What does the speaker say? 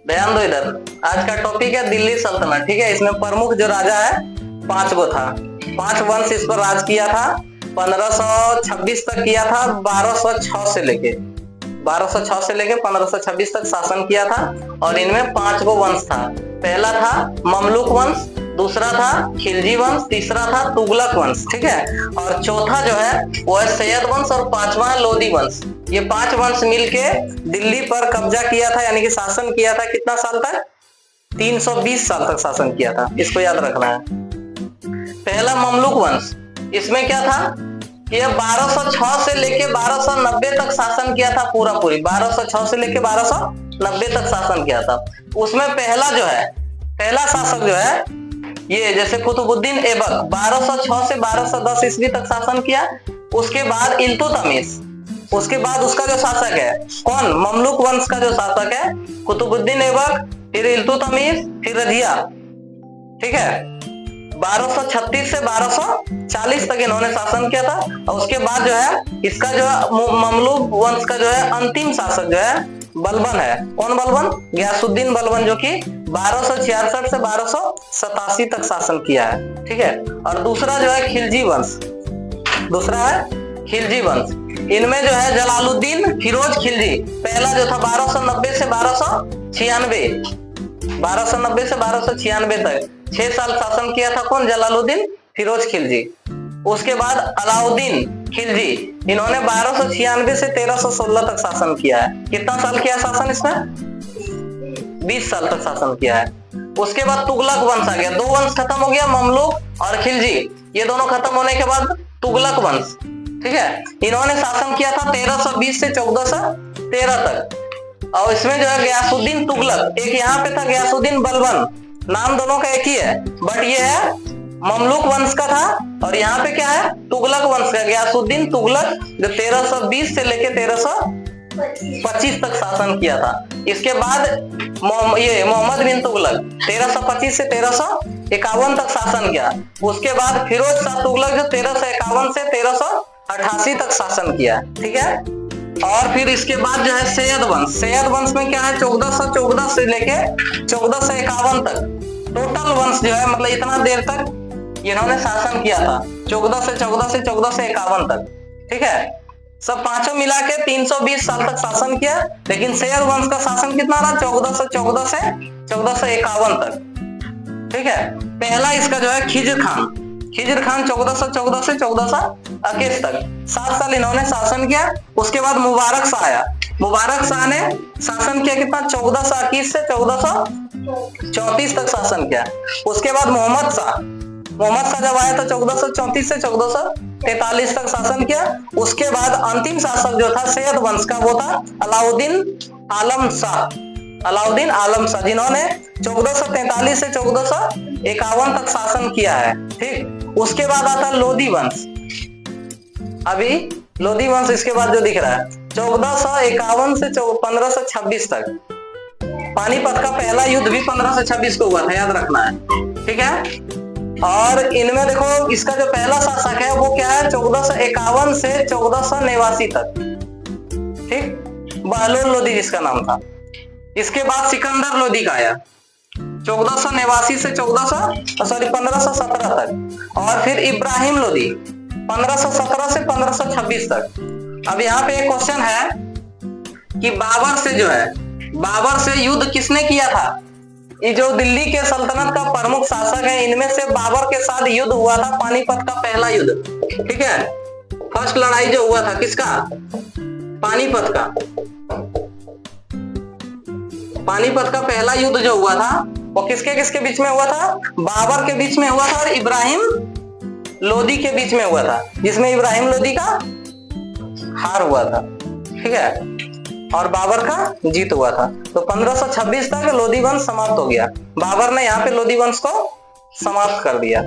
ध्यान दो इधर। आज का टॉपिक है दिल्ली सल्तनत, ठीक है। इसमें प्रमुख जो राजा है 5 गो था, 5 वंश इस पर राज किया था। 1526 तक किया था, 1206 से लेके 1526 तक शासन किया था। और इनमें 5 गो वंश था। पहला था ममलूक वंश, दूसरा था खिलजी वंश, तीसरा था तुगलक वंश, ठीक है। और चौथा जो है वो है सैयद वंश और 5वां है लोदी वंश। ये 5 वंश मिलके दिल्ली पर कब्जा किया था, यानी कि शासन किया था। कितना साल तक? 320 साल तक शासन किया था, इसको याद रखना है। पहला ममलूक वंश, इसमें क्या था कि 1206 से लेके 1290 तक शासन किया था। पूरा पूरी 1206 से लेके 1290 तक शासन किया था। उसमें पहला शासक जो है ये जैसे कुतुबुद्दीन ऐबक 1206 से 1210 ईस्वी तक शासन किया। उसके बाद इल्तुतमिश, उसके बाद उसका जो शासक है कौन? ममलूक वंश का जो शासक है कुतुबुद्दीन ऐबक, फिर इल्तुतमिश, फिर रजिया, ठीक है। 1236 से 1240 तक इन्होंने शासन किया था। और उसके बाद जो है इसका जो है ममलूक वंश का जो है अंतिम शासक जो है बलबन है। कौन बलबन? गयासुद्दीन बलबन, जो कि 1266 से 1287 तक शासन किया है, ठीक है। और दूसरा जो है खिलजी वंश, इनमें जो है जलालुद्दीन फिरोज खिलजी, पहला जो था 1290 से 1296 तक 6 साल शासन किया था। कौन? जलालुद्दीन फिरोज खिलजी। उसके बाद अलाउद्दीन खिलजी, इन्होंने 1296 से 1316 तक शासन किया है। कितना साल किया शासन इसमें? 20 साल तक शासन किया है। उसके बाद तुगलक वंश आ गया। 2 वंश खत्म हो गया, ममलूक और खिलजी। ये दोनों खत्म होने के बाद तुगलक वंश, ठीक है, इन्होंने शासन किया था 1320 से 1413 तक। और इसमें जो है गयासुद्दीन तुगलक, एक यहाँ पे था गयासुद्दीन बलबन, नाम दोनों का एक ही है, बट ये है ममलूक वंश का था और यहाँ पे क्या है? तुगलक वंश का, गयासुद्दीन तुगलक, जो 1320 से लेके 1325 तक शासन किया था। इसके बाद ये मोहम्मद बिन तुगलक 1325 से 1351 तक शासन किया। उसके बाद फिरोज शाह तुगलक जो 1351 से 1388 तक शासन किया, ठीक है। और फिर इसके बाद जो है सैयद वंश में क्या है? 1414 से लेके 1451 तक टोटल वंश जो है, मतलब इतना देर तक इन्होंने शासन किया था, 14 से 1451 तक, ठीक है। सब पांचों मिला के 320 साल तक शासन किया। लेकिन सैयद वंश का शासन कितना रहा? 1414 से 1451 तक, ठीक है। पहला इसका जो है खिजर खान 1414 से 1421 तक 7 साल इन्होंने शासन किया। उसके बाद मुबारक शाह ने शासन किया कितना? 1421 से 1434 तक शासन किया। उसके बाद मोहम्मद शाह जब आया था 1434 से 1443 तक शासन किया। उसके बाद अंतिम शासक जो था सैयद वंश का वो था अलाउद्दीन आलम शाह, जिन्होंने 1443 से 1451 तक शासन किया है, ठीक। उसके बाद आता लोधी वंश। अभी लोधी वंश इसके बाद जो दिख रहा है 1451 से 1526 तक। पानीपत का पहला युद्ध भी 1526 को हुआ था, याद रखना है, ठीक है। और इनमें देखो इसका जो पहला शासक है वो क्या है? 1451 से 1489 तक, ठीक। बहलोल लोधी जिसका नाम था। इसके बाद सिकंदर लोधी का आया 1489 से 1517 तक। और फिर इब्राहिम लोधी 1517 से 1526 तक। अब यहाँ पे एक क्वेश्चन है कि बाबर से युद्ध किसने किया था? ये जो दिल्ली के सल्तनत का प्रमुख शासक है, इनमें से बाबर के साथ युद्ध हुआ था, पानीपत का पहला युद्ध, ठीक है। फर्स्ट लड़ाई जो हुआ था किसका? पानीपत का पहला युद्ध जो हुआ था वो किसके बीच में हुआ था? बाबर के बीच में हुआ था और इब्राहिम लोधी के बीच में हुआ था, जिसमें इब्राहिम लोधी का हार हुआ था, ठीक है, और बाबर का जीत हुआ था। तो 1526 तक लोधी वंश समाप्त हो गया। बाबर ने यहाँ पे लोधी वंश को समाप्त कर दिया।